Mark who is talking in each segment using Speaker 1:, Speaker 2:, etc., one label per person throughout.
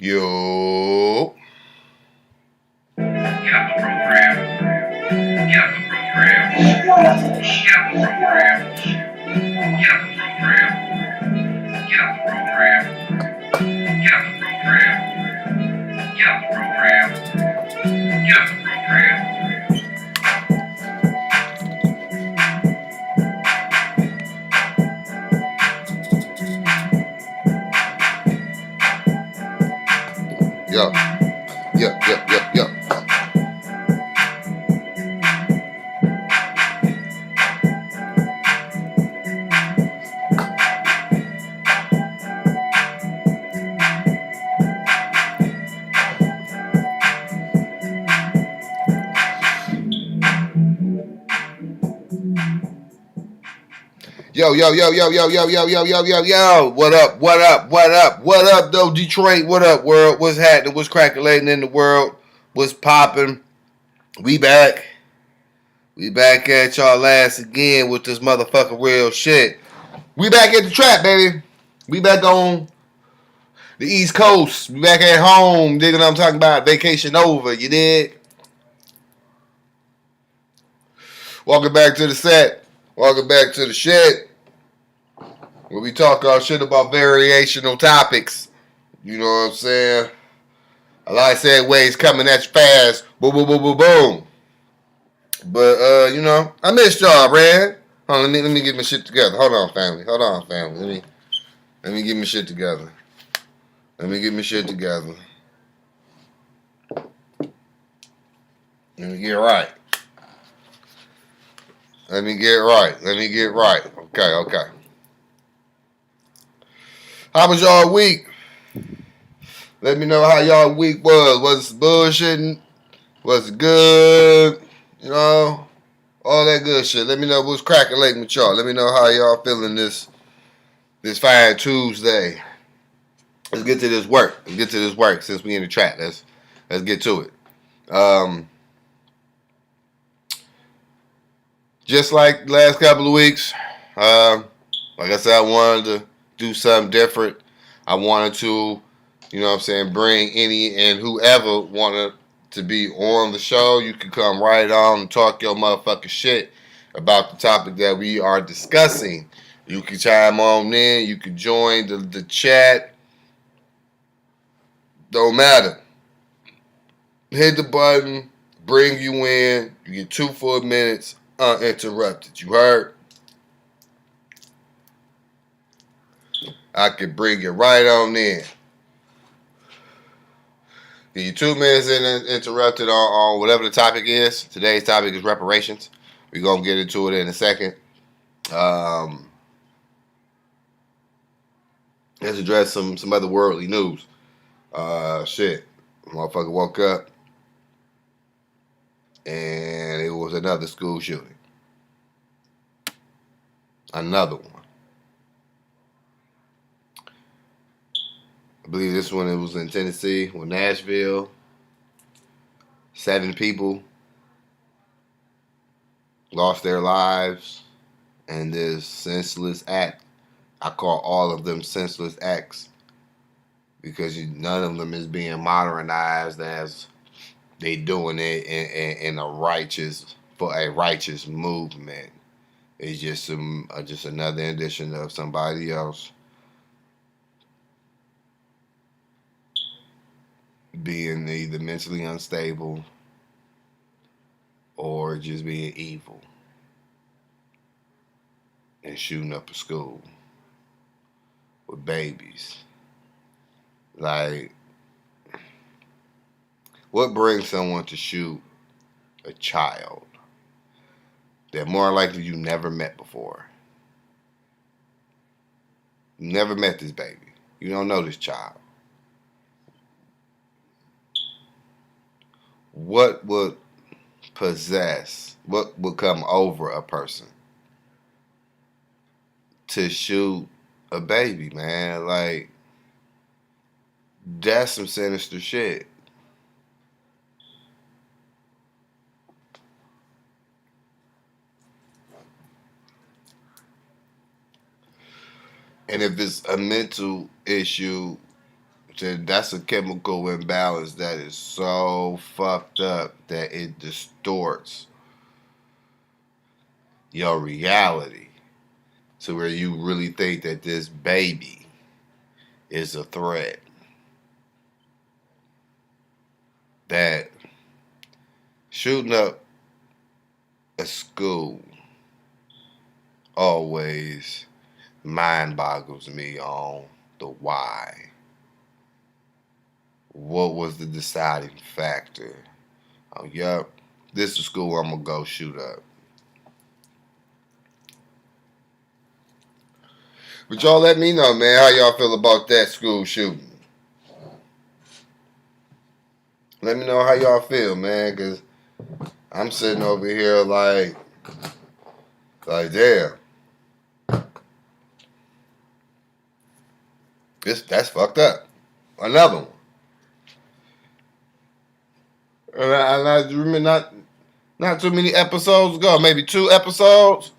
Speaker 1: Yo.
Speaker 2: Get out the program. Get out the program. Get out the program. Get out the program. Get out the program. Get out the program. Get out the program. Get out the program.
Speaker 1: Yo. Yo. Yo, What up, though, Detroit? What up, world? What's happening? What's crackling in the world? What's popping? We back. We back at y'all ass again with this motherfucking real shit. We back at the trap, baby. We back on the East Coast. We back at home. Dig what I'm talking about? Vacation over, you dig? Welcome back to the set. Welcome back to the shit. Where we talk our shit about variational topics. You know what I'm saying? A lot of segues coming at you fast. Boom, boom, boom, boom, boom. But, I missed y'all, man. Hold on, let me get my shit together. Hold on, family. Let me get my shit together. Let me get right. Let me get right. Okay. How was y'all week? Let me know how y'all week was. Was it bullshitting? Was it good? You know, all that good shit. Let me know what's cracking late with y'all. Let me know how y'all feeling this fine Tuesday. Let's get to this work. Since we in the trap. Let's get to it. Just like the last couple of weeks, like I said, I wanted to do something different. I wanted to, bring any and whoever wanted to be on the show. You can come right on and talk your motherfucking shit about the topic that we are discussing. You can chime on in. You can join the chat. Don't matter. Hit the button. Bring you in. You get 2 full minutes uninterrupted. You heard? I could bring you right on in. Get you 2 minutes interrupted on whatever the topic is. Today's topic is reparations. We're going to get into it in a second. Let's address some other worldly news. Motherfucker woke up and it was another school shooting. Another one. I believe this one, it was in Tennessee or Nashville. 7 people lost their lives in this senseless act. I call all of them senseless acts because none of them is being modernized as they doing it in a righteous movement. It's just another edition of somebody else being either mentally unstable or just being evil and shooting up a school with babies. Like, what brings someone to shoot a child that more likely you never met before? You never met this baby. You don't know this child. What would come over a person to shoot a baby, man? Like, that's some sinister shit. And if it's a mental issue, That's a chemical imbalance that is so fucked up that it distorts your reality to where you really think that this baby is a threat. That shooting up a school always mind boggles me on the why. What was the deciding factor? Oh, yup, this is school I'm gonna go shoot up. But y'all let me know, man, how y'all feel about that school shooting. Let me know how y'all feel, man, because I'm sitting over here like damn. That's fucked up. Another one. And I remember not too many episodes ago, maybe 2 episodes,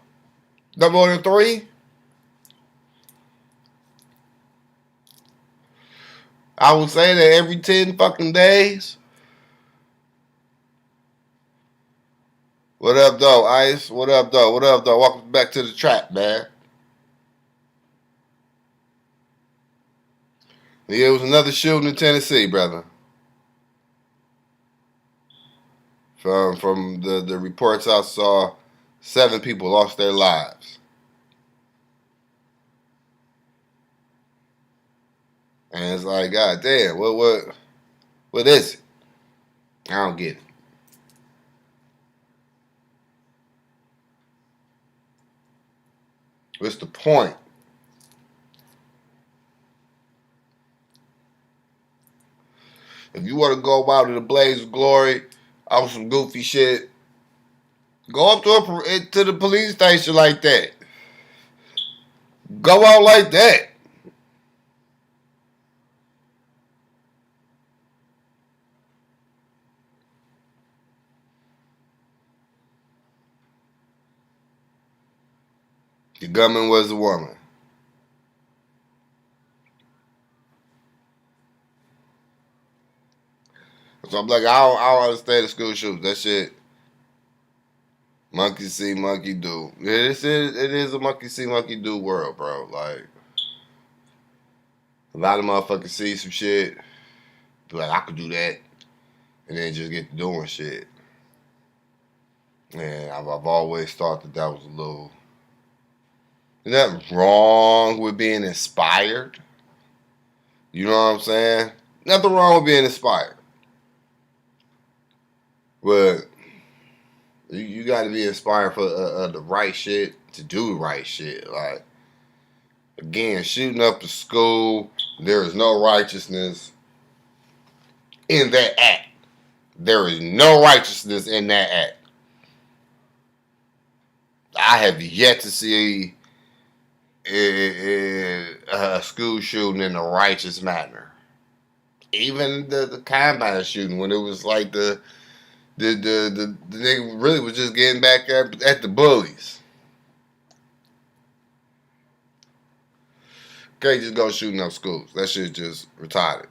Speaker 1: no more than 3. I would say that every 10 fucking days. What up, though, Ice? What up, though? What up, though? Welcome back to the trap, man. Yeah, it was another shooting in Tennessee, brother. From the reports I saw, 7 people lost their lives. And it's like, God damn, what is it? I don't get it. What's the point? If you want to go out in a blaze of glory, on some goofy shit, go up to the police station like that. Go out like that. The gunman was a woman. So I'm like, I don't understand the school shootings. That shit, monkey see, monkey do. Yeah, it is a monkey see, monkey do world, bro. Like, a lot of motherfuckers see some shit, be like, I could do that, and then just get to doing shit. And I've always thought that was a little. There's nothing wrong with being inspired. You know what I'm saying? Nothing wrong with being inspired. But you got to be inspired for the right shit, to do the right shit. Like, again, shooting up the school, there is no righteousness in that act. There is no righteousness in that act. I have yet to see a school shooting in a righteous manner. Even the Combine shooting, when it was like the nigga really was just getting back at the bullies. Can't just go shooting up schools. That shit just retarded.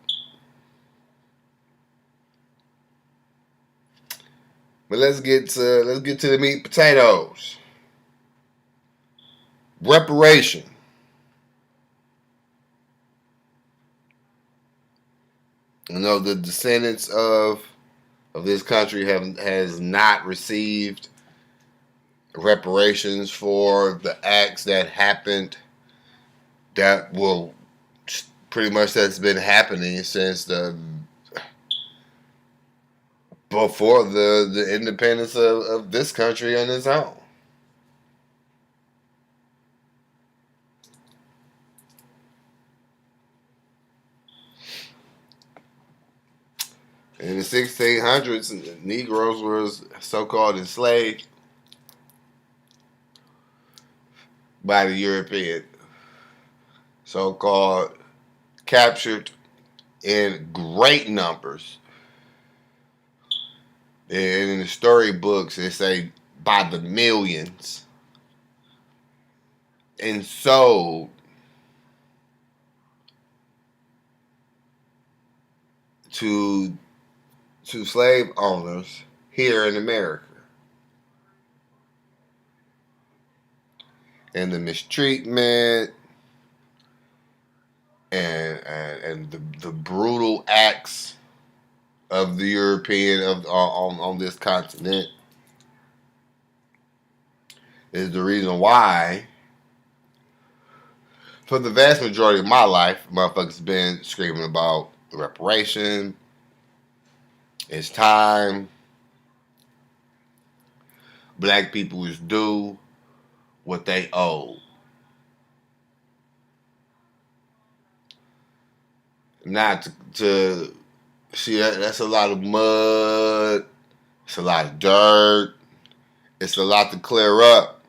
Speaker 1: But let's get to the meat and potatoes. Reparation. You know, the descendants of this country has not received reparations for the acts that happened, that will pretty much that's been happening since before the independence of this country on its own. In the 1600s, Negroes were so-called enslaved by the European, so-called captured in great numbers. And in the storybooks, they say by the millions, and sold to slave owners here in America, and the mistreatment and the brutal acts of the European on this continent is the reason why, for the vast majority of my life, motherfuckers been screaming about reparations. It's time. Black people is due what they owe. Not to see that's a lot of mud. It's a lot of dirt. It's a lot to clear up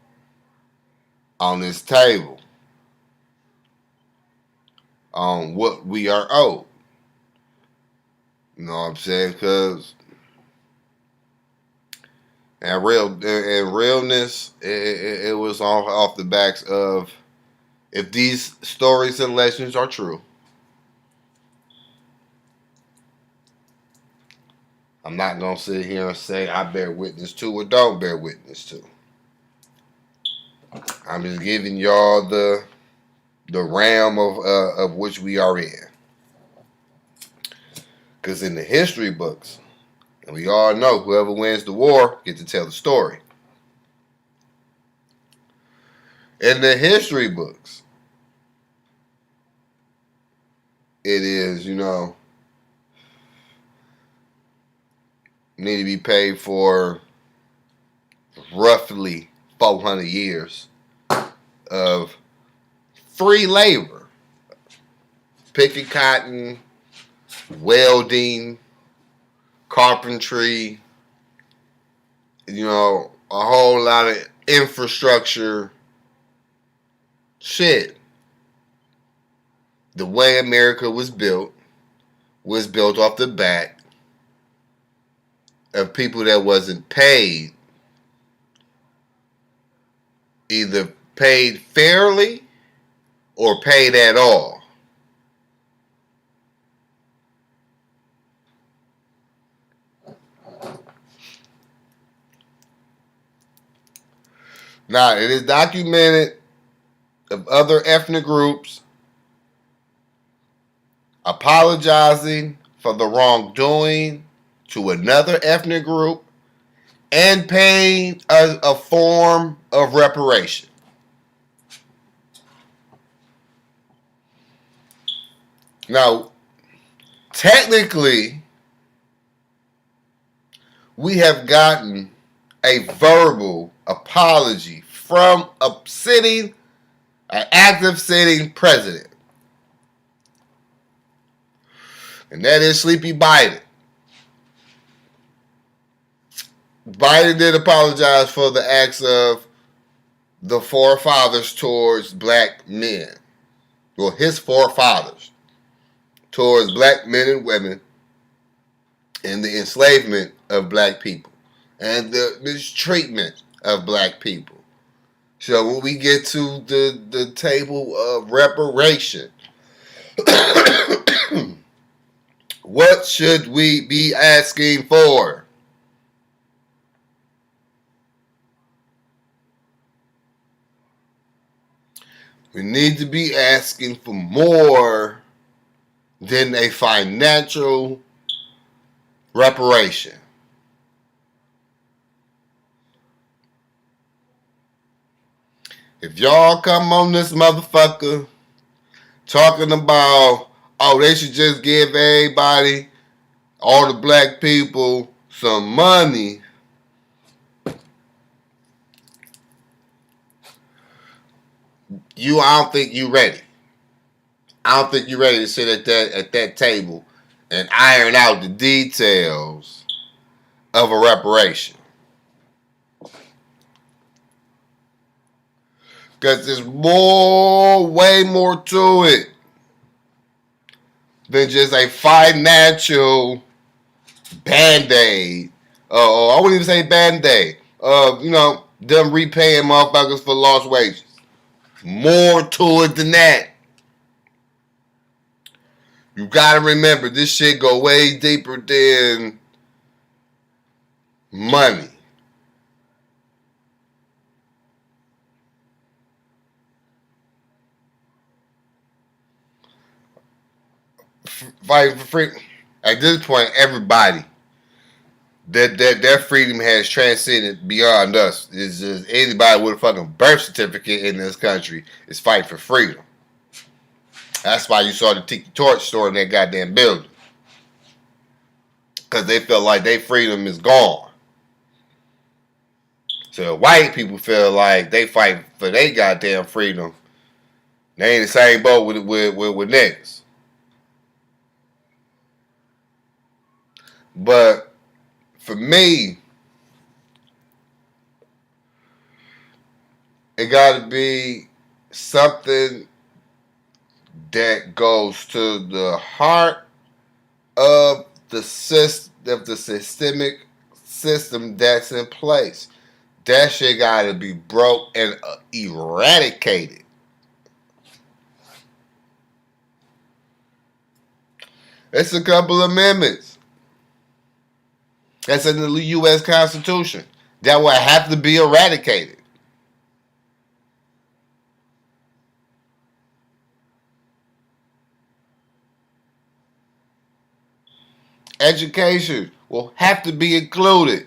Speaker 1: on this table on what we are owed. You know what I'm saying? Because and realness, it was off the backs of, if these stories and legends are true, I'm not gonna sit here and say I bear witness to or don't bear witness to. I'm just giving y'all the realm of which we are in. Because in the history books, and we all know whoever wins the war gets to tell the story. In the history books, it is, need to be paid for roughly 400 years of free labor, picking cotton, welding, carpentry, a whole lot of infrastructure shit. The way America was built off the back of people that wasn't paid, either paid fairly or paid at all. Now, it is documented of other ethnic groups apologizing for the wrongdoing to another ethnic group and paying a form of reparation. Now, technically, we have gotten a verbal apology from an active sitting president. And that is Sleepy Biden. Biden did apologize for the acts of the forefathers towards black men. Well, his forefathers towards black men and women and the enslavement of black people and the mistreatment of black people. So when we get to the table of reparation, what should we be asking for? We need to be asking for more than a financial reparation. If y'all come on this motherfucker talking about, oh, they should just give everybody, all the black people, some money, I don't think you ready. I don't think you're ready to sit at that table and iron out the details of a reparation. Because there's way more to it than just a financial band-aid. I wouldn't even say band-aid. Them repaying motherfuckers for lost wages. More to it than that. You gotta remember, this shit go way deeper than money. Fighting for freedom. At this point, everybody their freedom has transcended beyond us. It's just anybody with a fucking birth certificate in this country is fighting for freedom. That's why you saw the Tiki Torch store in that goddamn building. Because they feel like their freedom is gone. So white people feel like they fight for their goddamn freedom. They ain't the same boat with niggas. But for me, it gotta be something that goes to the heart of the systemic system that's in place. That shit gotta be broke and eradicated. It's a couple amendments that's in the U.S. Constitution that will have to be eradicated. Education will have to be included.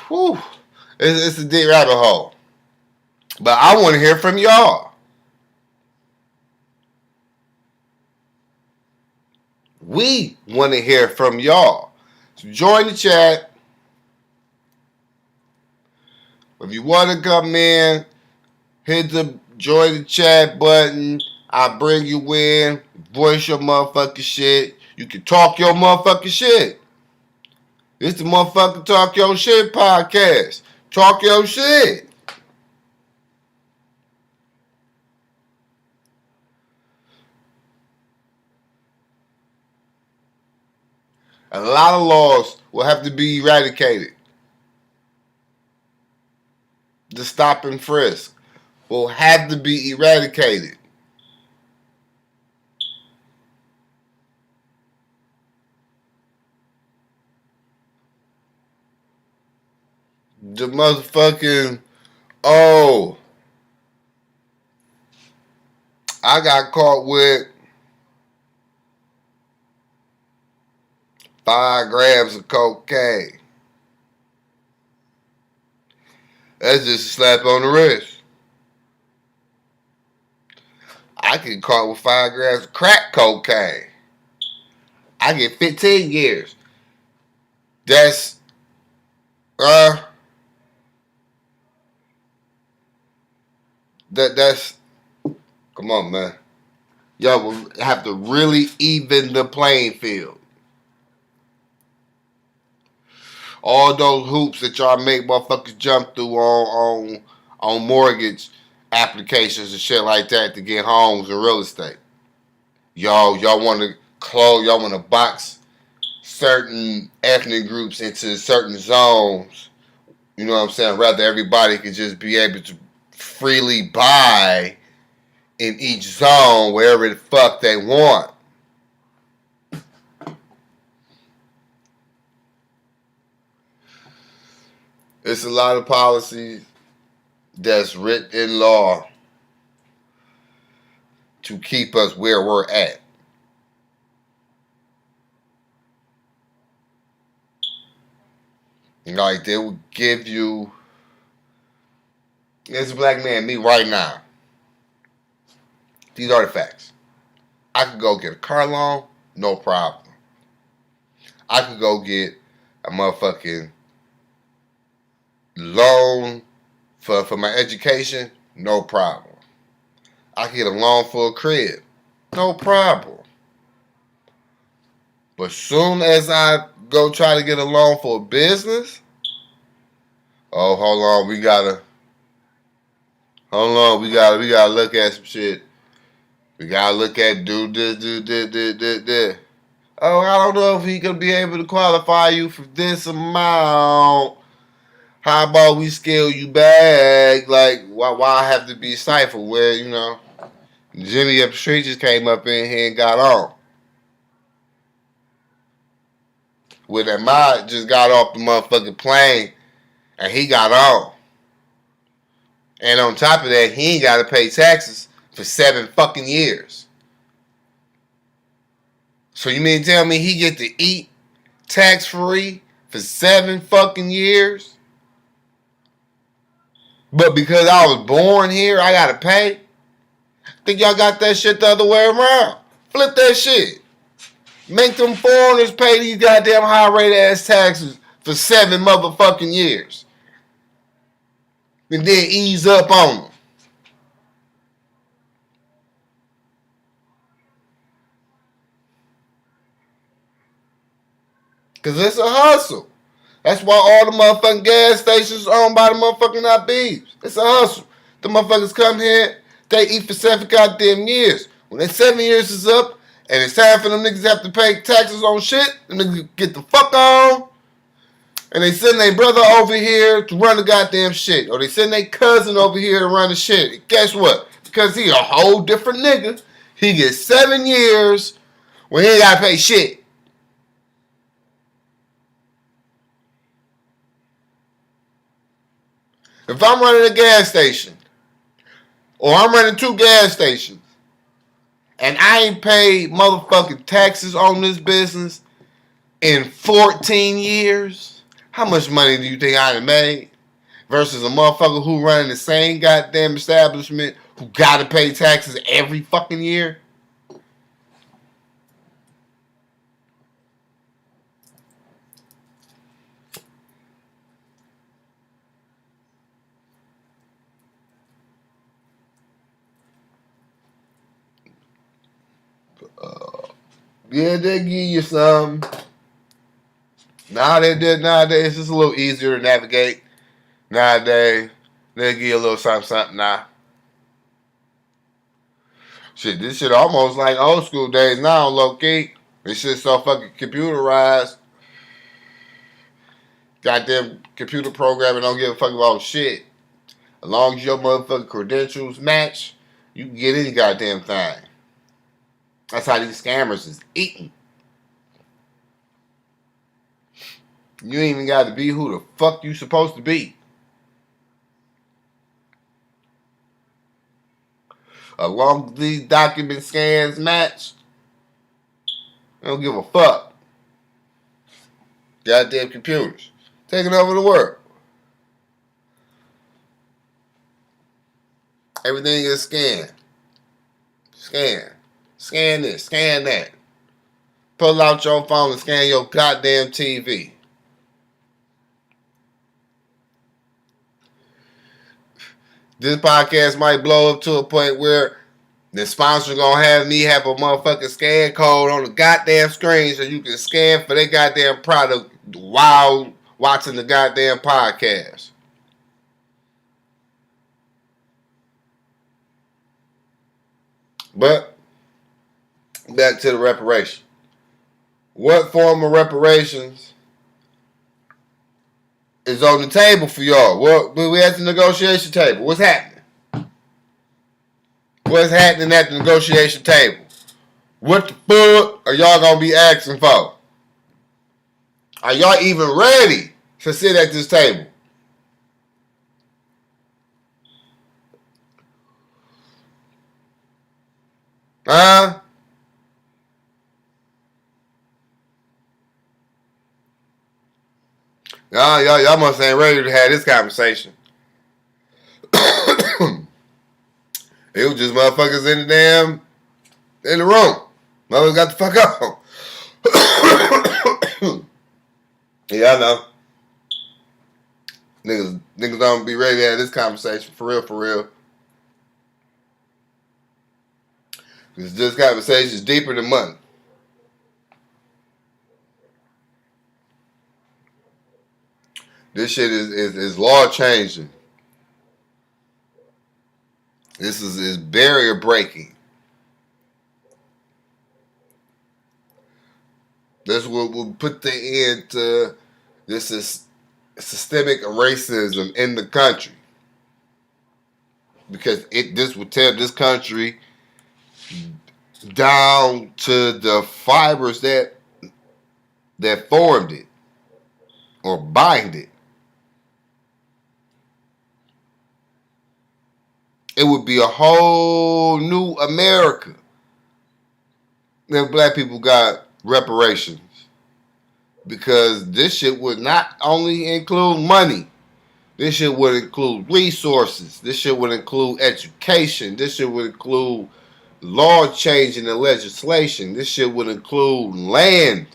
Speaker 1: Whew. It's a deep rabbit hole. But I want to hear from y'all. We want to hear from y'all. So join the chat. If you want to come in, hit the join the chat button. I'll bring you in. Voice your motherfucking shit. You can talk your motherfucking shit. It's the motherfucking Talk Your Shit podcast. Talk your shit. A lot of laws will have to be eradicated. The stop and frisk will have to be eradicated. The motherfucking, oh, I got caught with 5 grams of cocaine. That's just a slap on the wrist. I get caught with 5 grams of crack cocaine. I get 15 years. That's, that's, come on, man. Y'all will have to really even the playing field. All those hoops that y'all make motherfuckers jump through on mortgage applications and shit like that to get homes and real estate. Y'all want to close, y'all want to box certain ethnic groups into certain zones. You know what I'm saying? Rather everybody can just be able to freely buy in each zone wherever the fuck they want. It's a lot of policies that's written in law to keep us where we're at. Like they will give you, as a black man, me right now, these are the facts. I could go get a car loan, no problem. I could go get a motherfucking loan for my education, no problem. I could get a loan for a crib, no problem. But soon as I go try to get a loan for a business, oh, hold on, we gotta look at some shit. We gotta look at do this. Oh, I don't know if he could be able to qualify you for this amount. How about we scale you back? Like, why have to be stifled? Where, Jimmy up the street just came up in here and got on. Where that mod just got off the motherfucking plane and he got on. And on top of that, he ain't got to pay taxes for 7 fucking years. So you mean to tell me he get to eat tax-free for 7 fucking years? But because I was born here, I got to pay? Think y'all got that shit the other way around? Flip that shit. Make them foreigners pay these goddamn high rate ass taxes for 7 motherfucking years. And then ease up on them. Because it's a hustle. That's why all the motherfucking gas stations are owned by the motherfucking IBs. It's a hustle. The motherfuckers come here, they eat for 7 goddamn years. When that 7 years is up, and it's time for them niggas to have to pay taxes on shit, them niggas get the fuck on, and they send their brother over here to run the goddamn shit. Or they send their cousin over here to run the shit. And guess what? Because he a whole different nigga, he gets 7 years when he ain't gotta pay shit. If I'm running a gas station, or I'm running 2 gas stations, and I ain't paid motherfucking taxes on this business in 14 years, how much money do you think I done made? Versus a motherfucker who running the same goddamn establishment who gotta pay taxes every fucking year? Yeah, they give you some. Nowadays, it's just a little easier to navigate. Nowadays, they give you a little something now. Shit, this shit almost like old school days now, low key. This shit so fucking computerized. Goddamn computer programming don't give a fuck about shit. As long as your motherfucking credentials match, you can get any goddamn thing. That's how these scammers is eating. You ain't even got to be who the fuck you supposed to be. As long as these document scans match, they don't give a fuck. Goddamn computers taking over the world. Everything is scanned. Scan this, scan that. Pull out your phone and scan your goddamn TV. This podcast might blow up to a point where the sponsor gonna have me have a motherfucking scan code on the goddamn screen so you can scan for their goddamn product while watching the goddamn podcast. But back to the reparation. What form of reparations is on the table for y'all? What we at the negotiation table? What's happening? What's happening at the negotiation table? What the fuck are y'all gonna be asking for? Are y'all even ready to sit at this table? Huh? Y'all must ain't ready to have this conversation. It was just motherfuckers in the room. Motherfuckers got the fuck on. Yeah, I know. Niggas don't be ready to have this conversation for real. Because this conversation is deeper than money. This shit is law changing. This is barrier breaking. will put the end to this is systemic racism in the country, because this would tear this country down to the fibers that formed it or bind it. It would be a whole new America if black people got reparations. Because this shit would not only include money, this shit would include resources, this shit would include education, this shit would include law changing and legislation, this shit would include land.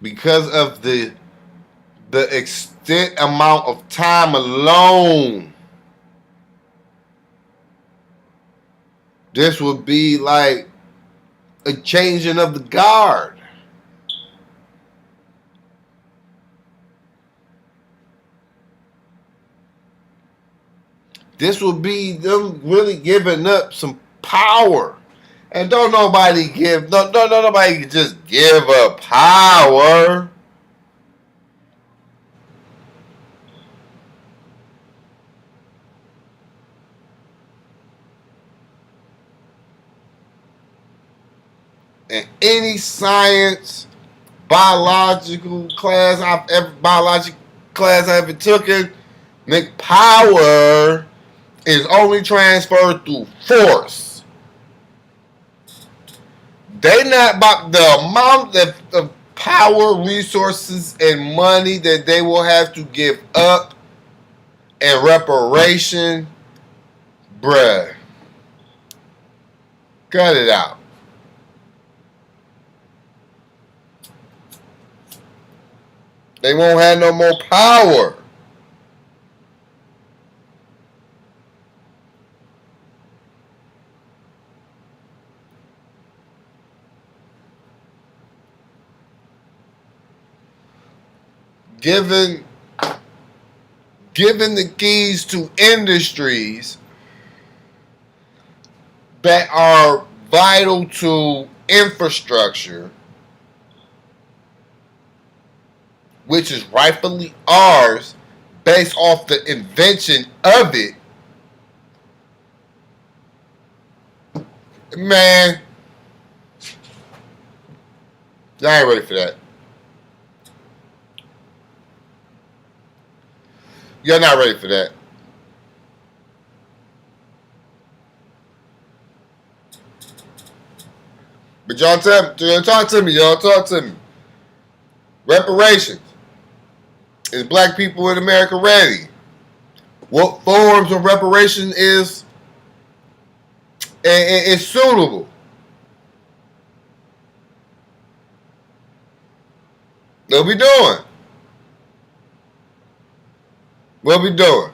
Speaker 1: Because of the extent amount of time alone, this would be like a changing of the guard. This would be them really giving up some power. And don't nobody just give up power. In any science, biological class I've ever taken, power is only transferred through force. They not about the amount of power, resources, and money that they will have to give up in reparation, bruh. Cut it out. They won't have no more power. Given the keys to industries that are vital to infrastructure, which is rightfully ours based off the invention of it, man, y'all ain't ready for that. You're not ready for that. But y'all talk to me. Reparations. Is black people in America ready? What forms of reparation is suitable? What we doing? What we doing?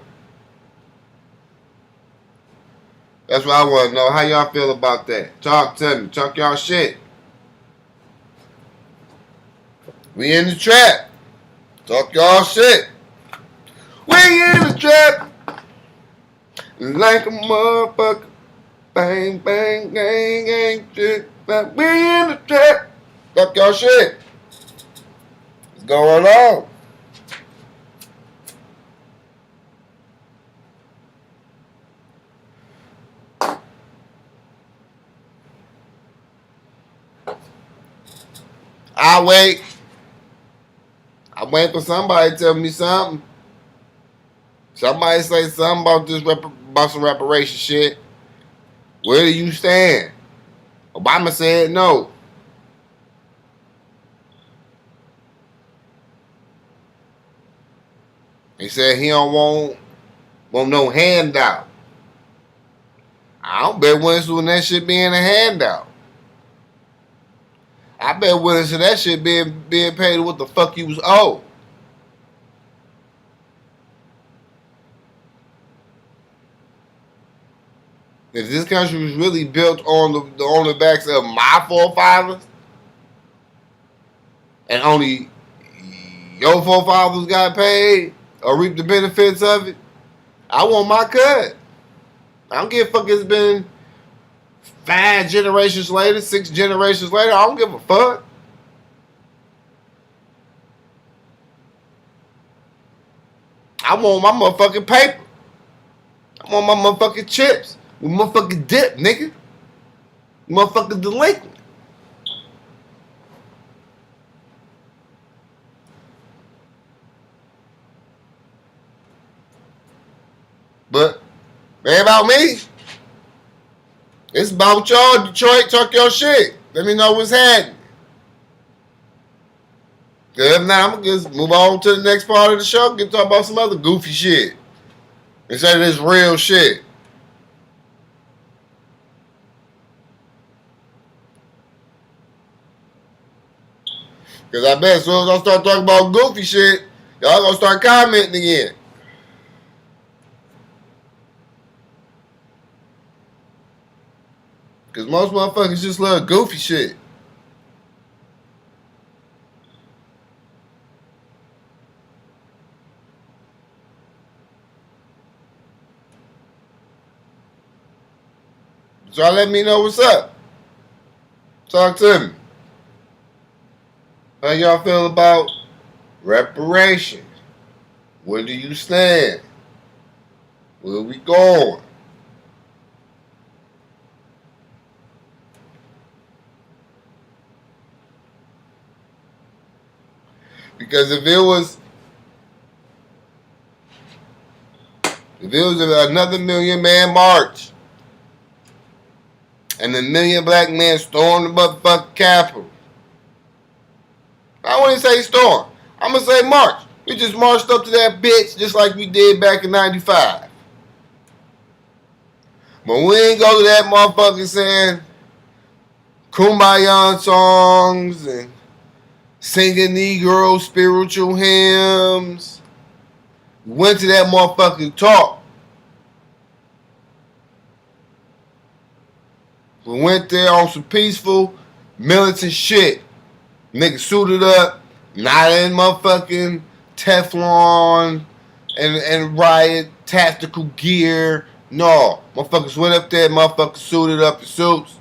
Speaker 1: That's what I want to know. How y'all feel about that? Talk to me. Talk y'all shit. We in the trap. Talk y'all shit. We in the trap. Like a motherfucker. Bang, bang, gang, gang, shit. We in the trap. Talk y'all shit. What's going on? I wait for somebody to tell me something. Somebody say something about about some reparation shit. Where do you stand? Obama said no. He said he don't want no handout. I don't bet when that shit being a handout. I bet when that shit being paid what the fuck you was owed. If this country was really built on the backs of my forefathers, and only your forefathers got paid or reaped the benefits of it, I want my cut. I don't give a fuck. It's been 5 generations later, 6 generations later. I don't give a fuck. I want my motherfucking paper. I want my motherfucking chips with motherfucking dip, nigga. Motherfucking delinquent. But it ain't about me. It's about y'all, Detroit. Talk your shit. Let me know what's happening. Cause if not, I'm gonna just move on to the next part of the show. Get to talk about some other goofy shit instead of this real shit. Cause I bet as soon as I start talking about goofy shit, y'all gonna start commenting again. Cause most motherfuckers just love goofy shit. So let me know what's up. Talk to me. How y'all feel about reparations? Where do you stand? Where we going? Because if it was another Million Man March and a million black men stormed the motherfucking Capitol, I wouldn't say storm. I'm gonna say march. We just marched up to that bitch just like we did back in '95. But we ain't go to that motherfucker saying kumbaya songs and singing Negro spiritual hymns. We went to that motherfucking talk. We went there on some peaceful militant shit. Niggas suited up, not in motherfucking Teflon and riot tactical gear. No, motherfuckers went up there, motherfuckers suited up in suits,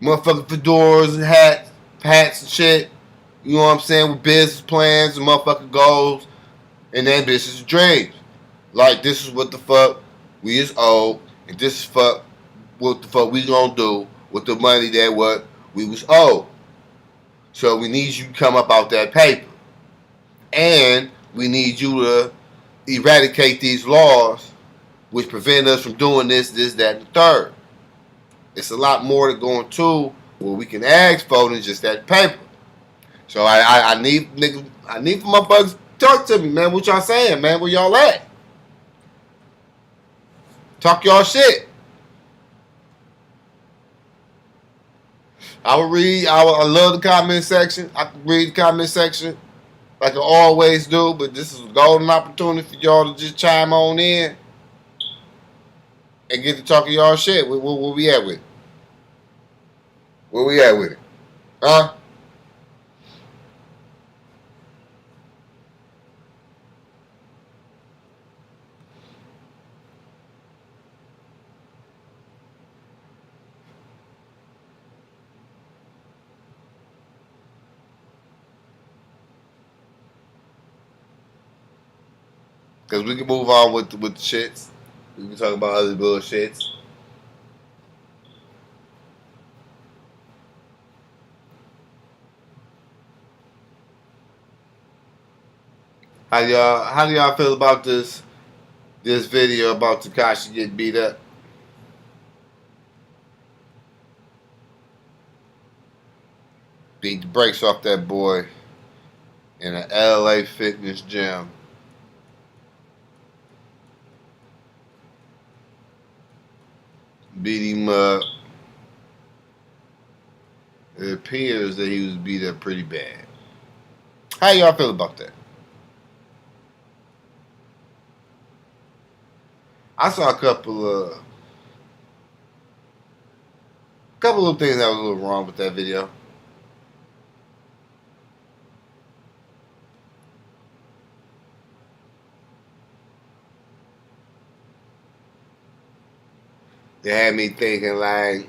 Speaker 1: motherfucking fedoras and hats and shit. You know what I'm saying? With business plans and motherfucking goals and ambitious dreams. Like, this is what the fuck we is owed, and this is what the fuck we gonna do with the money that what we was owed. So we need you to come up out that paper. And we need you to eradicate these laws which prevent us from doing this, that, and the third. It's a lot more to go into where we can ask for than just that paper. So I need niggas, I need for motherfuckers to talk to me, man. What y'all saying, man? Where y'all at? Talk y'all shit. I love the comment section. I can read the comment section like I always do, but this is a golden opportunity for y'all to just chime on in and get to talking y'all shit. Where we at with it? Where we at with it? Huh? Because we can move on with the shits. We can talk about other bullshits. How do y'all feel about this video about Tekashi getting beat up? Beat the brakes off that boy in an LA fitness gym. Beat him up. It appears that he was beat up pretty bad. How y'all feel about that? I saw a couple of things that was a little wrong with that video. it had me thinking like,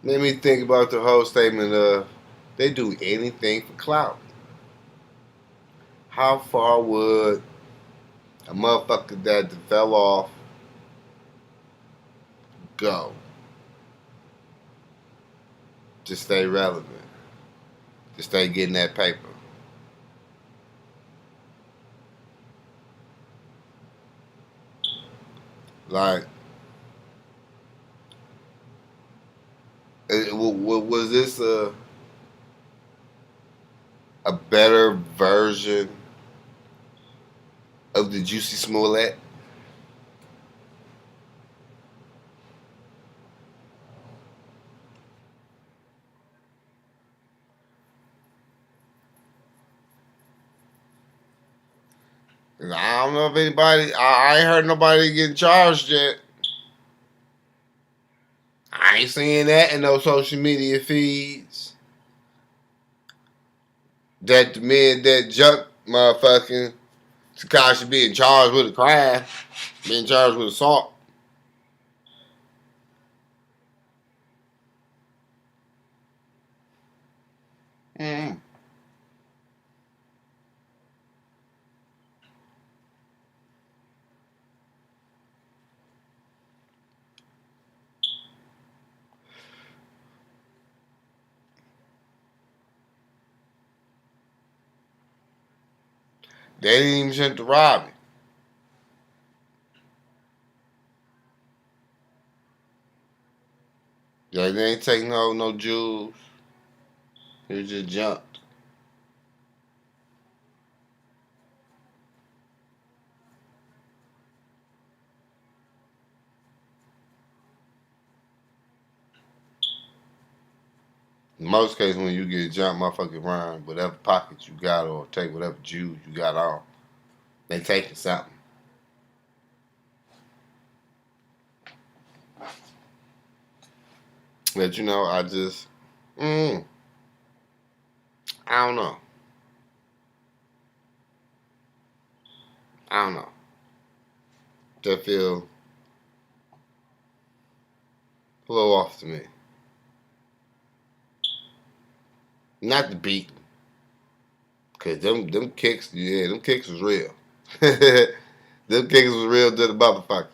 Speaker 1: made me think about the whole statement of they do anything for clout. How far would a motherfucker that fell off go to stay relevant, to stay getting that paper? Like, was this a better version of the Juicy Smollett? I don't know if anybody. I ain't heard nobody getting charged yet. I ain't seeing that in no social media feeds. That the men that jumped motherfucking Takashi being charged with a crime, being charged with assault. Mm. They didn't even send to Robbie. Yeah, they ain't taking no jewels. He just jumped. In most cases, when you get jumped, motherfucking run whatever pockets you got or take whatever jewels you got off. They taking something. But I just, I don't know. I don't know. That feel a little off to me. Not the beat. Cause them kicks, yeah, them kicks was real. Them kicks was real to the motherfucker.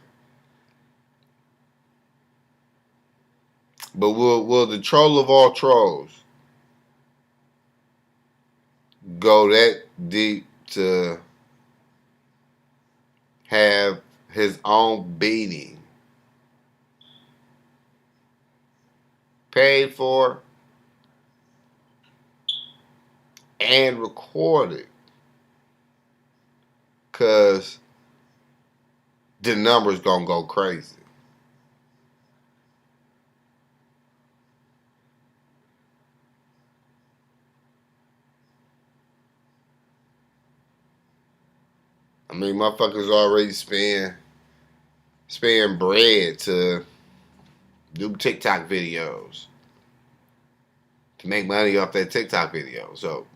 Speaker 1: But will the troll of all trolls go that deep to have his own beating paid for and recorded? Cause the numbers gonna go crazy. I mean, motherfuckers already spend bread to do TikTok videos to make money off that TikTok video. So,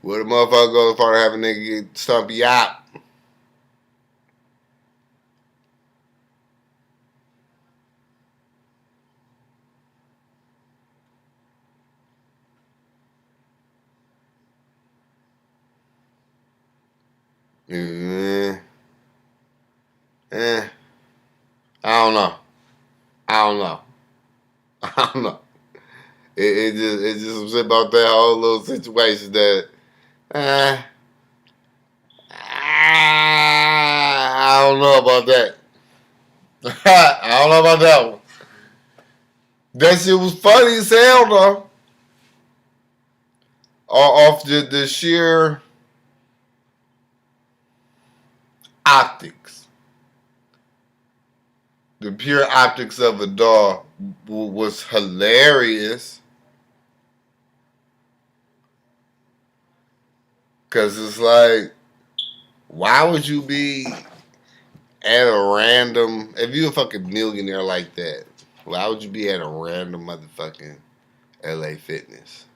Speaker 1: will the motherfucker go as far to have a nigga get stumpy out? Mm, eh, I don't know. I don't know. I don't know. It just was about that whole little situation that uh, I don't know about that. I don't know about that one. That shit was funny as hell though. Off the sheer optics, the pure optics of a dog was hilarious. Cause it's like, why would you be at a random? If you a fucking millionaire like that, why would you be at a random motherfucking LA Fitness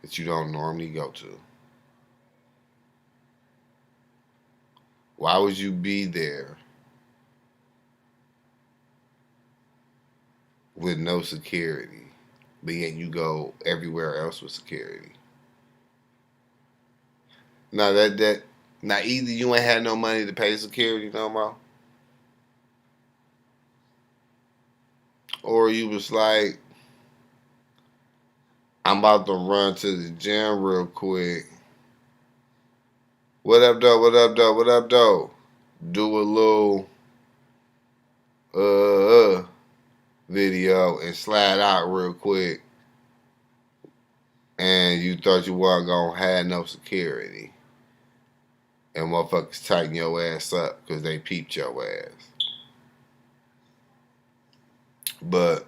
Speaker 1: that you don't normally go to? Why would you be there with no security, but yet you go everywhere else with security? Now now either you ain't had no money to pay security no more, or you was like, I'm about to run to the gym real quick. What up, though? What up, though? What up, though? Do a little video and slide out real quick, and you thought you weren't gonna have no security, and motherfuckers tighten your ass up because they peeped your ass. But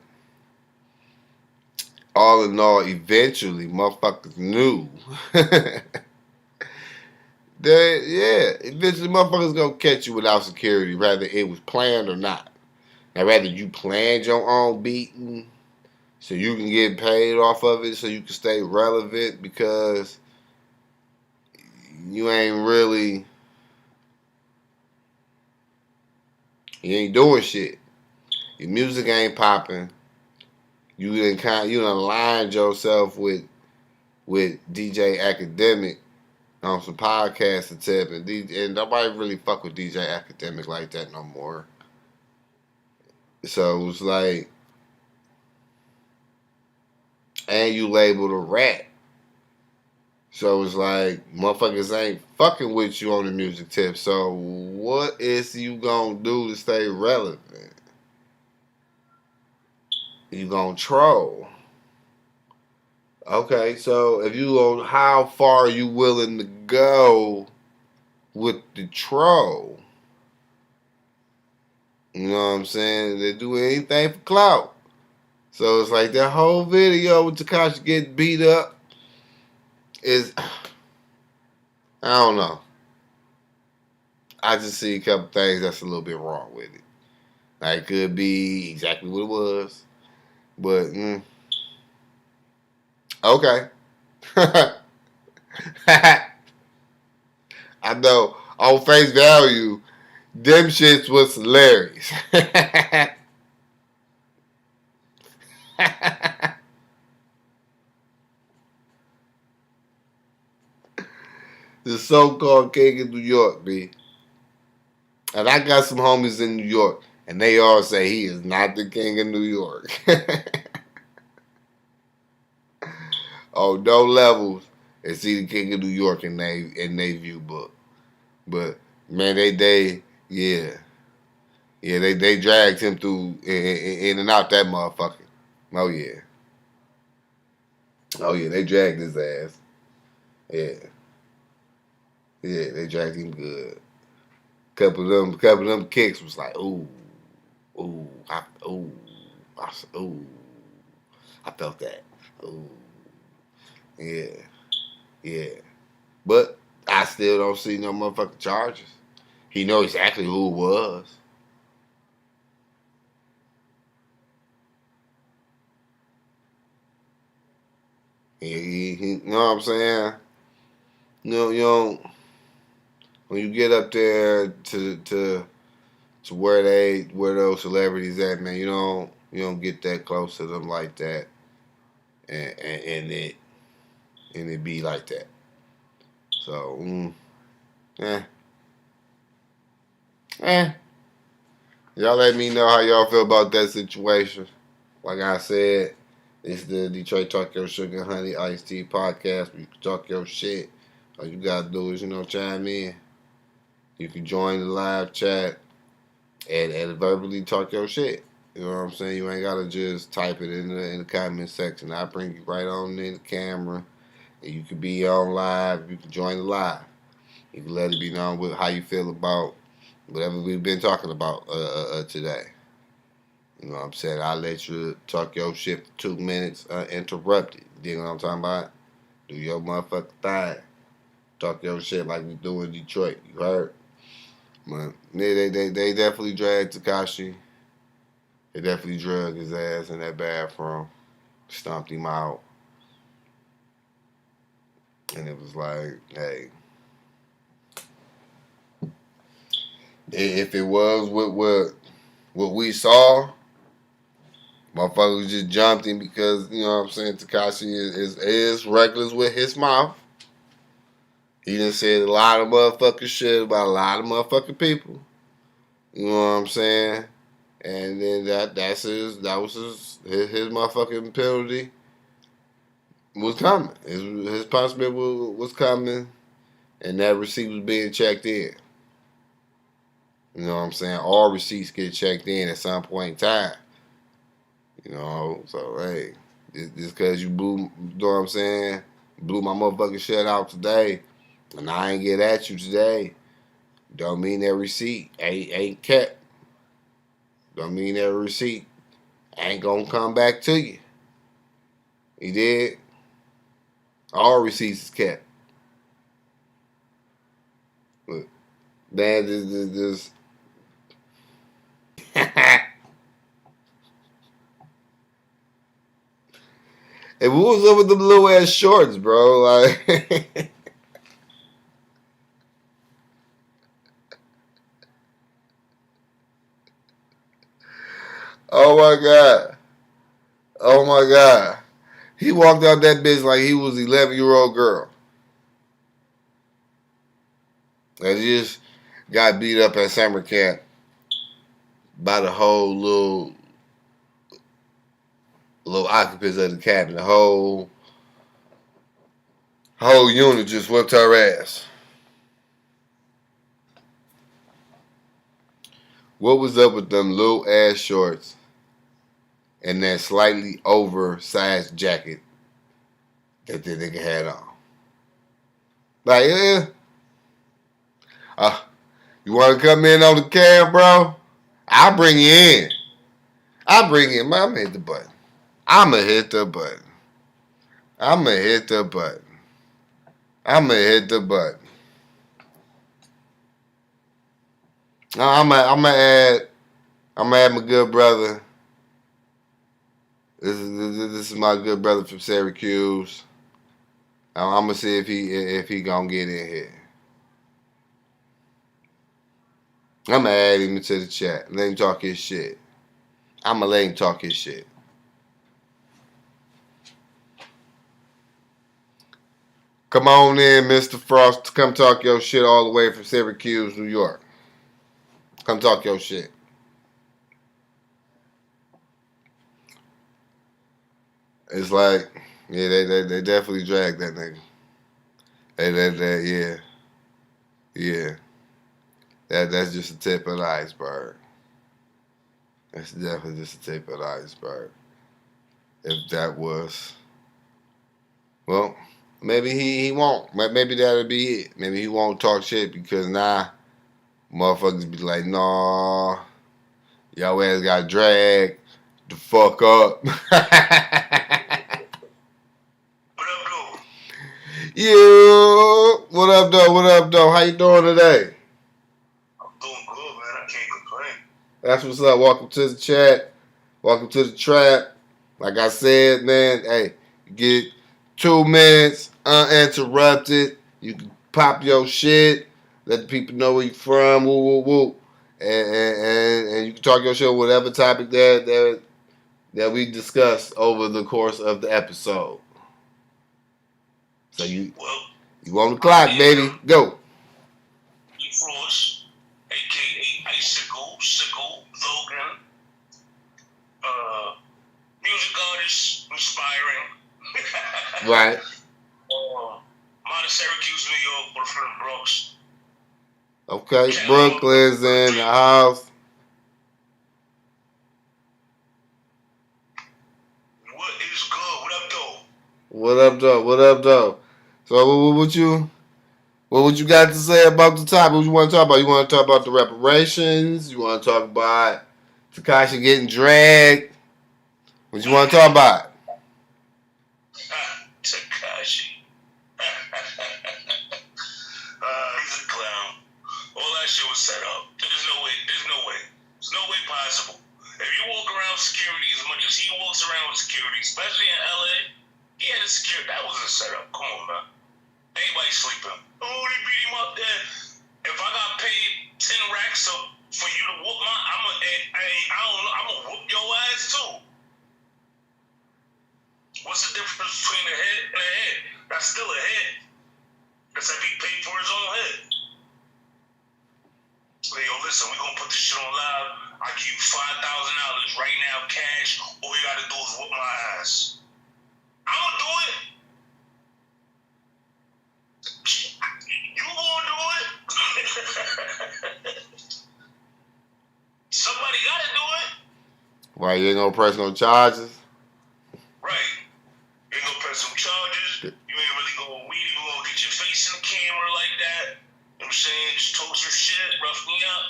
Speaker 1: all in all, eventually, motherfuckers knew. Eventually motherfuckers gonna catch you without security, whether it was planned or not. Now, whether you planned your own beating so you can get paid off of it, so you can stay relevant because you ain't really, you ain't doing shit. Your music ain't popping. You done aligned yourself with DJ Academic on some podcast and tip, and nobody really fuck with DJ Academic like that no more. So it was like, and you labeled a rat. So it's like, motherfuckers ain't fucking with you on the music tip. So what is you gonna do to stay relevant? You gonna troll. Okay, so if you go, how far are you willing to go with the troll? You know what I'm saying? They do anything for clout. So it's like that whole video with Tekashi getting beat up is, I don't know. I just see a couple things that's a little bit wrong with it. Like, it could be exactly what it was, but okay. I know on face value, them shits was hilarious. The so-called king of New York, B. And I got some homies in New York, and they all say he is not the king of New York. On no levels is he the king of New York in they view book. But man, they dragged him through in and out that motherfucker. Oh yeah. Oh yeah, they dragged his ass. Yeah. Yeah, they dragged him good. Couple of them kicks was like, ooh, ooh, I felt that. Ooh, yeah, yeah. But I still don't see no motherfucking charges. He know exactly who it was. He you know what I'm saying? You don't, when you get up there to where those celebrities at, man, you don't get that close to them like that, and it be like that. So, eh, eh. Y'all let me know how y'all feel about that situation. Like I said, it's the Detroit Talk Your Sugar Honey Iced Tea podcast. You can talk your shit. All you gotta do is, chime in. You can join the live chat and verbally talk your shit. You know what I'm saying? You ain't gotta just type it in the comment section. I bring you right on in the camera. And you can be on live. You can join the live. You can let it be known how you feel about whatever we've been talking about today. You know what I'm saying? I'll let you talk your shit for 2 minutes uninterrupted. You know what I'm talking about? Do your motherfucking thing. Talk your shit like we do in Detroit. You heard? But they definitely dragged Tekashi. They definitely drug his ass in that bathroom. Stomped him out. And it was like, hey, If it was what we saw, motherfuckers just jumped in because, you know what I'm saying, Tekashi is reckless with his mouth. He done said a lot of motherfucking shit about a lot of motherfucking people. You know what I'm saying? And then that was his motherfucking penalty was coming. His punishment was coming, and that receipt was being checked in. You know what I'm saying? All receipts get checked in at some point in time. You know, so hey, just because you blew, you know what I'm saying, blew my motherfucking shit out today, and I ain't get at you today, don't mean that receipt ain't kept. Don't mean that receipt ain't gonna come back to you. You did? All receipts is kept. Look, man, this. Hey, what was up with them little ass shorts, bro? Like, oh my god, oh my god, he walked out that bitch like he was 11-year-old girl, and he just got beat up at summer camp by the whole little occupants of the cabin. The whole unit just whipped her ass. What was up with them little ass shorts and that slightly oversized jacket that the nigga had on? Like, yeah, uh, you want to come in on the cam, bro? I'll bring you in. I'll bring you in. I'ma hit the button. I'ma hit the button. I'ma hit the button. I'ma hit the button. I'ma add my good brother. This is my good brother from Syracuse. I'm gonna see if he gonna get in here. I'm gonna add him into the chat. Let him talk his shit. I'm gonna let him talk his shit. Come on in, Mr. Frost. Come talk your shit all the way from Syracuse, New York. Come talk your shit. It's like, yeah, they definitely dragged that nigga. Yeah. That's just the tip of the iceberg. That's definitely just the tip of the iceberg. If that was, well, maybe he won't. Maybe that'll be it. Maybe he won't talk shit because now motherfuckers be like, nah, y'all ass got dragged the fuck up. Yo, what up, though? What up, though? How you doing today?
Speaker 2: I'm doing good, man. I can't complain.
Speaker 1: That's what's up. Welcome to the chat. Welcome to the trap. Like I said, man, hey, you get 2 minutes uninterrupted. You can pop your shit. Let the people know where you from. Woo, woo, woo. And you can talk your shit whatever topic that we discuss over the course of the episode. So you on the clock, baby. Go.
Speaker 2: Frost, a.k.a. Icicle, Sickle, Logan, music artist, inspiring.
Speaker 1: Right.
Speaker 2: I'm out of Syracuse, New York, but from the Bronx.
Speaker 1: Okay, Brooklyn's in the house.
Speaker 2: What is good? What up, though?
Speaker 1: What up, though? What up, though? So what would you got to say about the topic? What you want to talk about? You want to talk about the reparations? You want to talk about Tekashi getting dragged? What you want to talk about?
Speaker 2: Tekashi. He's a clown. All that shit was set up. There's no way possible. If you walk around with security as much as he walks around with security, especially in LA, he had a security. That wasn't set up. Come on, man. Everybody sleeping. Oh, they beat him up there. If I got paid $10
Speaker 3: racks for you to whoop I'm gonna whoop your ass too. What's the difference between a head and a head? That's still a head. Except he paid for his own head. Like, yo, listen, we're gonna put this shit on live. I'll give you $5,000 right now, cash. All you gotta do is whoop my ass. I'm gonna do it. You gonna do it? Somebody gotta do it.
Speaker 1: Why you ain't gonna press no charges?
Speaker 3: Right. You ain't gonna press some charges. You ain't really gonna get your face in the camera like that. You know what I'm saying? Just talk some shit, rough me up.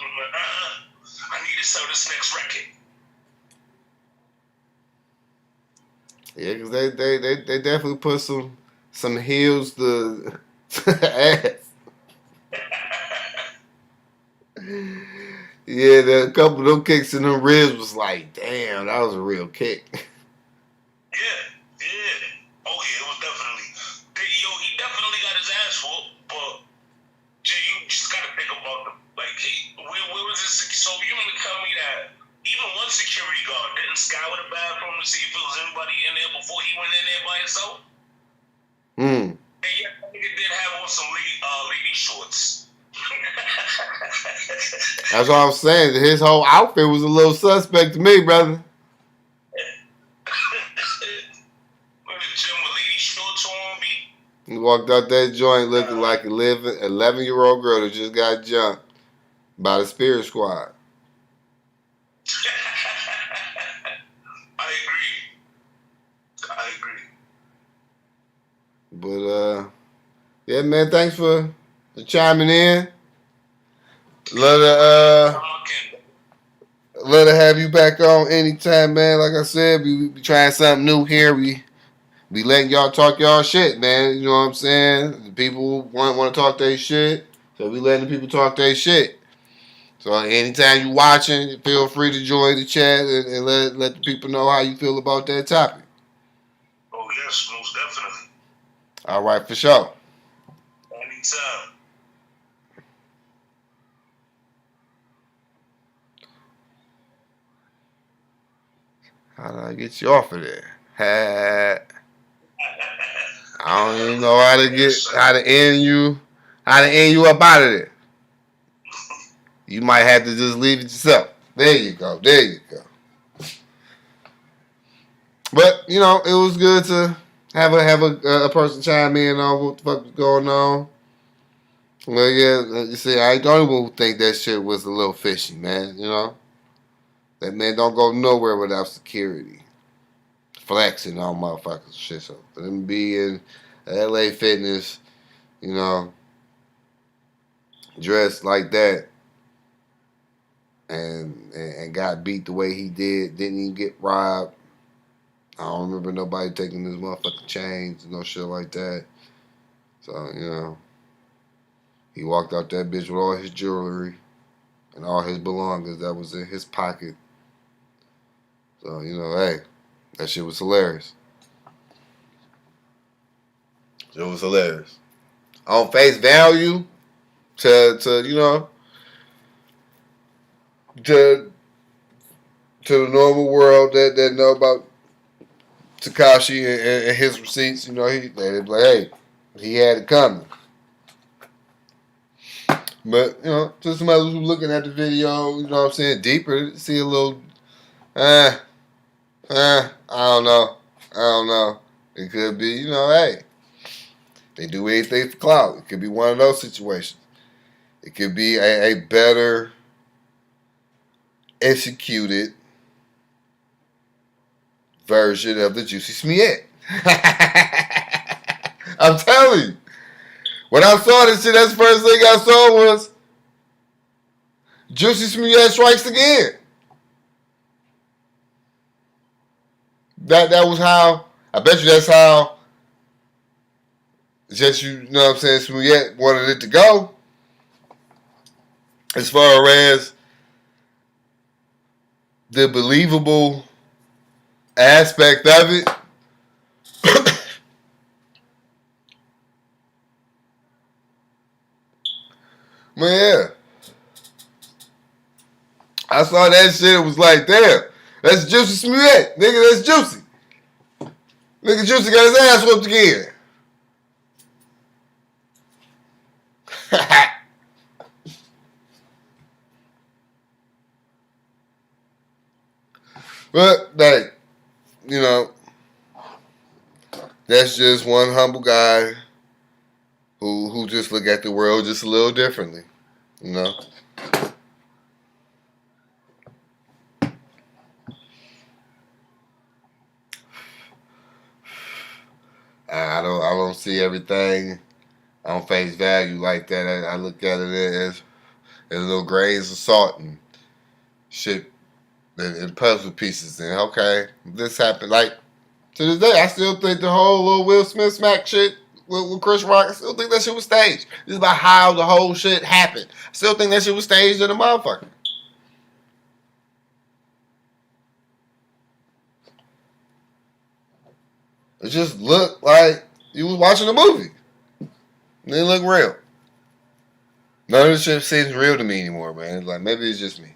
Speaker 3: I need to sell this next record.
Speaker 1: Yeah, because they definitely put some heels to ass. Yeah, a couple of them kicks in them ribs was like, damn, that was a real kick.
Speaker 3: Yeah. Oh yeah, it was definitely. He definitely got his ass whooped, but you just gotta think about where was this? So you mean to tell me that even one security guard didn't scour the bathroom to see if there was anybody in there before he went in there by himself? And yeah, nigga did have on some lady shorts.
Speaker 1: That's what I'm saying. His whole outfit was a little suspect to me, brother. He walked out that joint looking like an 11-year-old girl that just got jumped by the Spirit Squad.
Speaker 3: I agree.
Speaker 1: But yeah, man, thanks for chiming in. Love to have you back on anytime, man. Like I said, we trying something new here. We letting y'all talk y'all shit, man. You know what I'm saying? The people want to talk their shit, so we letting the people talk their shit. So anytime you watching, feel free to join the chat and let the people know how you feel about that topic.
Speaker 3: Oh yes, most definitely.
Speaker 1: All right, for sure.
Speaker 3: Anytime.
Speaker 1: How do I get you off of there? I don't even know how to end you up out of there. You might have to just leave it yourself. There you go. But it was good to have a person chime in on what the fuck was going on. Well, yeah, you see, I ain't the only one who think that shit was a little fishy, man. That man don't go nowhere without security. Flexing on motherfuckers shit. So for them be in LA Fitness, dressed like that and got beat the way he did, didn't even get robbed. I don't remember nobody taking his motherfucking chains, no shit like that. So, he walked out that bitch with all his jewelry and all his belongings that was in his pocket. So, hey, that shit was hilarious. It was hilarious. On face value, to the normal world that know about Tekashi and his receipts, they'd be like, hey, he had it coming. But, to somebody who's looking at the video, deeper, see a little, I don't know. It could be, hey, they do anything for clout. It could be one of those situations. It could be a better executed version of the Juicy Smiette. I'm telling you. When I saw this shit, that's the first thing I saw was Juicy Smiette strikes again. That was how, I bet you that's how, just Smiette wanted it to go. As far as the believable aspect of it. Well, yeah. I saw that shit. It was like, damn, that's Juicy Smollett, nigga. That's Juicy. Nigga, Juicy got his ass whooped again. But like, you know, that's just one humble guy who just look at the world just a little differently, you know. I don't see everything on face value like that. I look at it as little grains of salt and shit and puzzle pieces. And okay, this happened. Like to this day, I still think the whole little Will Smith smack shit with Chris Rock, I still think that shit was staged. This is about how the whole shit happened. I still think that shit was staged in a motherfucker. It just looked like you was watching a movie. It didn't look real. None of the shit seems real to me anymore, man. It's like, maybe it's just me.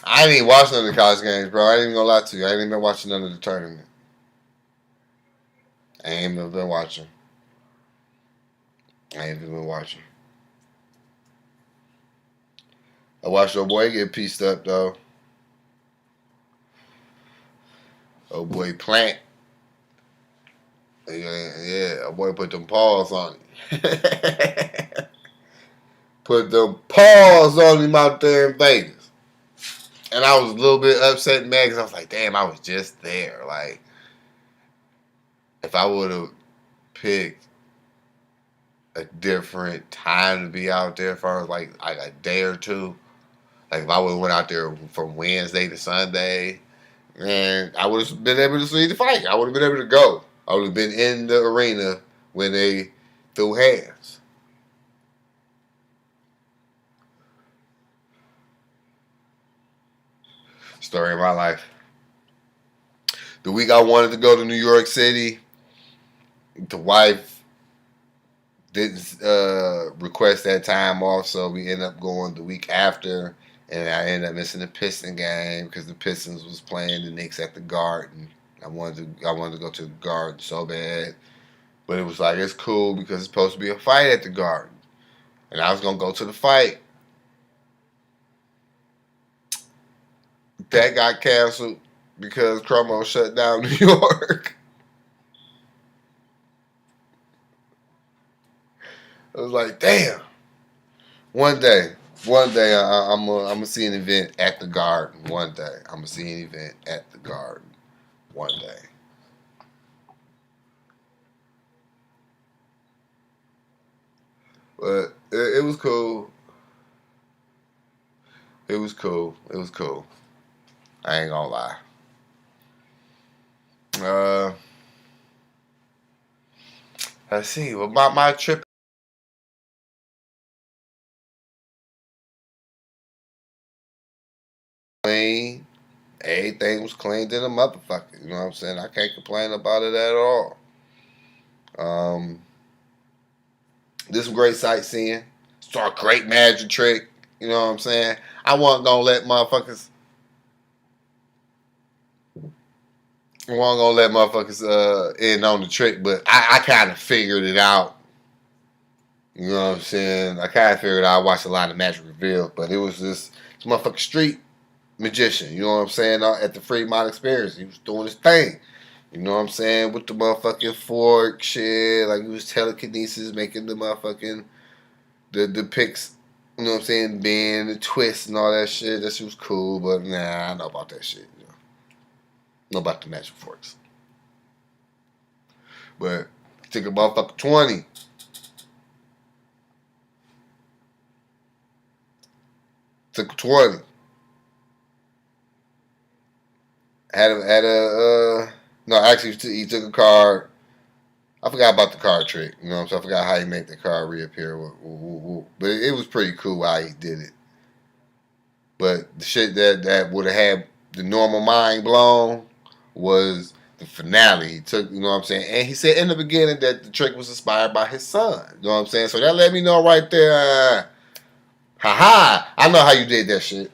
Speaker 1: I ain't even watched none of the college games, bro. I ain't even gonna lie to you. I ain't even been watching none of the tournament. I ain't even been watching. I watched your boy get pieced up, though. Oh boy, Plant. Yeah, boy put them paws on him. Put them paws on him out there in Vegas. And I was a little bit upset and mad because I was like, damn, I was just there. Like, if I would have picked a different time to be out there for like a day or two, like if I would have went out there from Wednesday to Sunday, man, I would have been able to see the fight. I would have been able to go. I would have been in the arena when they threw hands. Story of my life. The week I wanted to go to New York City, the wife didn't request that time off, so we ended up going the week after, and I ended up missing the Piston game because the Pistons was playing the Knicks at the Garden. I wanted to go to the Garden so bad, but it was like, it's cool because it's supposed to be a fight at the Garden, and I was gonna go to the fight. That got canceled because Cuomo shut down New York. I was like, damn. One day, I'm gonna see an event at the Garden. One day, I'm gonna see an event at the Garden. One day. But it was cool. It was cool. I ain't gonna lie. Let's see. Well, my trip. Clean. Everything was clean to the motherfucker. You know what I'm saying? I can't complain about it at all. Did some great sightseeing. Saw a great magic trick. You know what I'm saying? I wasn't gonna let motherfuckers in on the trick, but I kind of figured it out. You know what I'm saying? I kind of figured out. I watched a lot of Magic Reveal, but it was this motherfucking street magician. You know what I'm saying? At the Fremont Experience, he was doing his thing. You know what I'm saying? With the motherfucking fork shit, like he was telekinesis, making the motherfucking the picks. You know what I'm saying? Bend, the twist, and all that shit. That shit was cool, but nah, I know about that shit. You know about the magic forks. But took a motherfucker 20. Took 20. No, actually he took a card. I forgot about the card trick. You know what I'm saying? I forgot how he made the card reappear. But it was pretty cool how he did it. But the shit that would have had the normal mind blown was the finale. He took, you know what I'm saying? And he said in the beginning that the trick was inspired by his son. You know what I'm saying? So that let me know right there Ha! I know how you did that shit.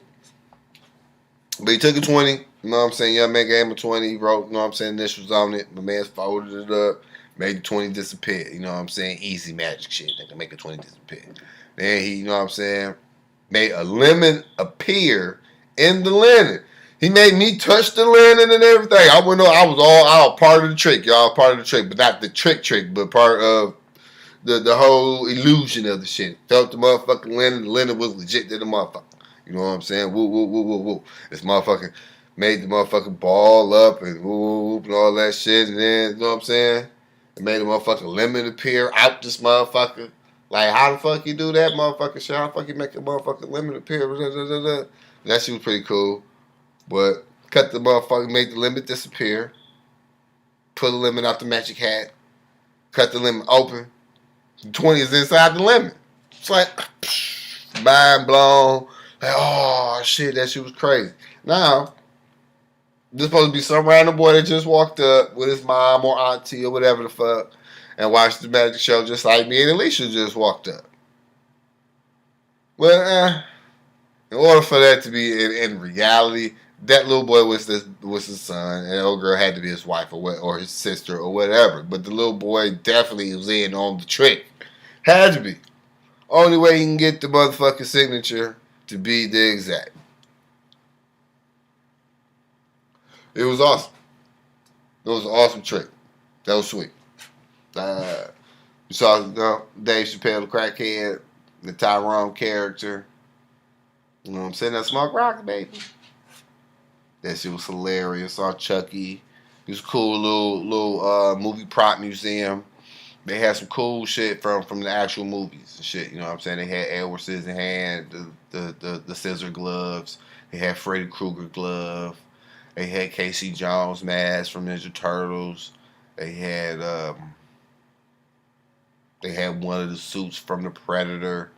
Speaker 1: But he took a 20. You know what I'm saying? Young man gave him a 20. He wrote, you know what I'm saying, initials on it. My man folded it up. Made the 20 disappear. You know what I'm saying? Easy magic shit. They can make a 20 disappear. Then he, you know what I'm saying, made a lemon appear in the linen. He made me touch the linen and everything. I went on, I was all out, part of the trick, y'all. Part of the trick. But not the trick, but part of the whole illusion of the shit. Felt the motherfucking linen. The linen was legit to the motherfucker. You know what I'm saying? Woo, woo, woo, woo, woo. This motherfucking made the motherfucking ball up and woo, and all that shit. And then, you know what I'm saying? It made the motherfucking lemon appear out this motherfucker. Like, how the fuck you do that motherfucking shit? How the fuck you make a motherfucking lemon appear? That shit was pretty cool. But cut the motherfucker, made the lemon disappear. Pull the lemon out the magic hat. Cut the lemon open. The 20 is inside the lemon. It's like, mind blown. Like, oh, shit, that shit was crazy. Now, there's supposed to be some random boy that just walked up with his mom or auntie or whatever the fuck and watched the magic show just like me and Alicia just walked up. Well, in order for that to be in reality, that little boy was his son, and the old girl had to be his wife or his sister or whatever. But the little boy definitely was in on the trick. Had to be. Only way you can get the motherfucking signature to be the exact. It was awesome. It was an awesome trick. That was sweet. You saw Dave Chappelle, the crackhead, the Tyrone character. You know what I'm saying? That Smoke Rock, baby. That shit was hilarious. Saw Chucky. It was a cool little movie prop museum. They had some cool shit from the actual movies and shit. You know what I'm saying? They had Edward Scissorhands, the scissor gloves. They had Freddy Krueger glove. They had Casey Jones mask from Ninja Turtles. They had one of the suits from the Predator.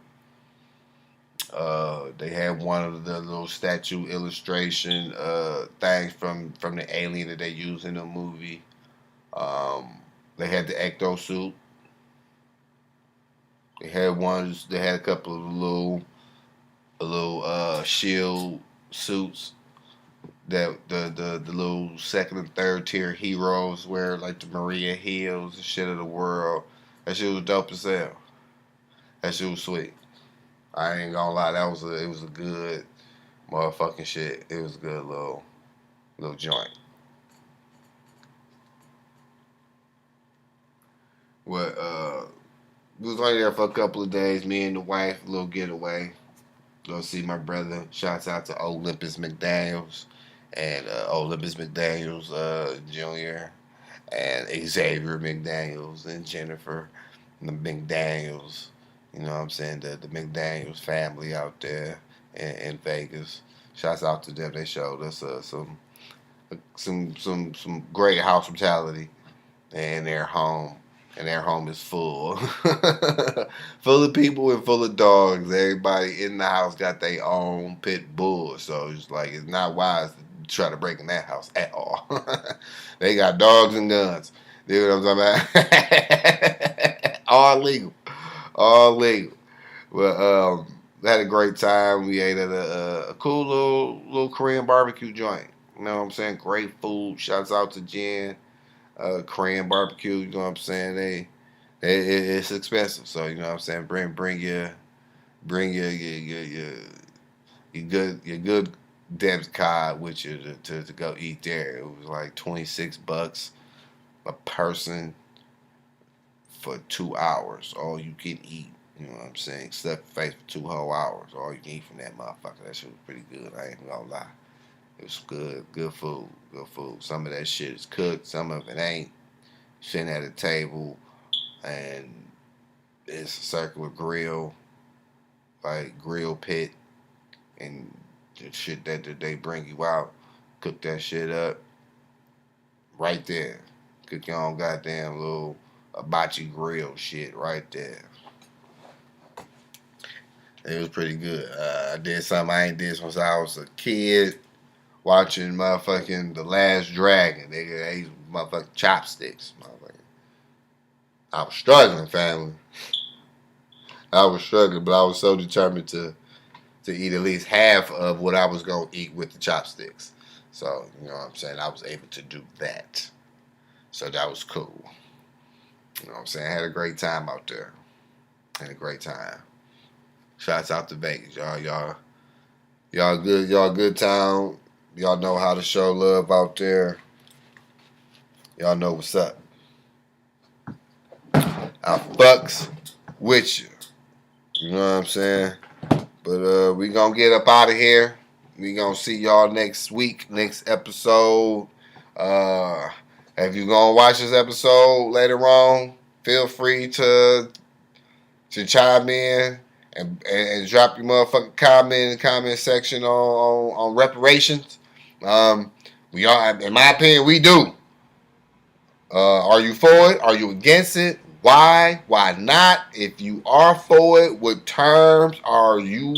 Speaker 1: They had one of the little statue illustration things from the alien that they used in the movie. They had the Ecto suit. They had a couple of little shield suits that the little second and third tier heroes wear, like the Maria Hills and shit of the world. That shit was dope as hell. That shit was sweet. I ain't gonna lie, it was a good motherfucking shit. It was a good little joint. Well, we was only there for a couple of days. Me and the wife, a little getaway. Go see my brother. Shouts out to Olympus McDaniels and Olympus McDaniels Jr. and Xavier McDaniels and Jennifer and the McDaniels. You know what I'm saying? The McDaniels family out there in Vegas. Shouts out to them. They showed us some great hospitality in their home. And their home is full. Full of people and full of dogs. Everybody in the house got their own pit bull. So it's like, it's not wise to try to break in that house at all. They got dogs and guns. You know what I'm talking about? All legal. All legal. Well, had a great time. We ate at a cool little Korean barbecue joint. You know what I'm saying? Great food. Shouts out to Jen. Korean barbecue, you know what I'm saying? It's expensive, so you know what I'm saying. Bring your good debit card with you to go eat there. It was like $26 a person for 2 hours. All you can eat. You know what I'm saying? Stuff your face for 2 whole hours. All you can eat from that motherfucker. That shit was pretty good. I ain't gonna lie. It was good food. Some of that shit is cooked, some of it ain't. Sitting at a table, and it's a circular grill, like grill pit, and the shit that they bring you out, cook that shit up, right there. Cook your own goddamn little hibachi grill shit right there. It was pretty good. I did something I ain't did since I was a kid. Watching motherfucking The Last Dragon. They ate motherfucking chopsticks. Motherfucking. I was struggling, family. I was struggling, but I was so determined to to eat at least half of what I was going to eat with the chopsticks. So, you know what I'm saying? I was able to do that. So that was cool. You know what I'm saying? I had a great time out there. Had a great time. Shouts out to Vegas, y'all. Y'all good. Y'all good town. Y'all know how to show love out there. Y'all know what's up. I fucks with you. You know what I'm saying? But we gonna get up out of here. We gonna see y'all next week, next episode. If you gonna watch this episode later on, feel free to chime in and drop your motherfucking comment in the comment section on reparations. We are, in my opinion, we do. Are you for it? Are you against it? Why? Why not? If you are for it, what terms are you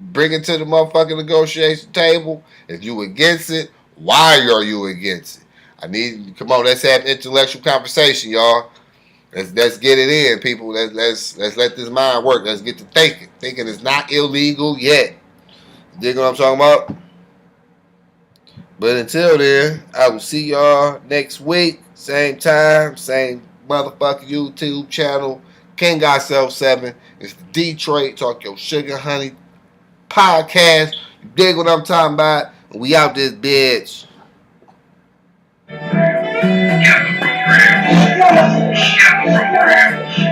Speaker 1: bringing to the motherfucking negotiation table? If you against it, why are you against it? Come on, let's have intellectual conversation, y'all. Let's get it in, people. Let's let this mind work. Let's get to thinking. Thinking is not illegal yet. Dig what I'm talking about? But until then, I will see y'all next week. Same time, same motherfucking YouTube channel. King Got Self 7. It's the Detroit Talk Your Sugar Honey podcast. You dig what I'm talking about? We out this bitch.
Speaker 2: Got the program.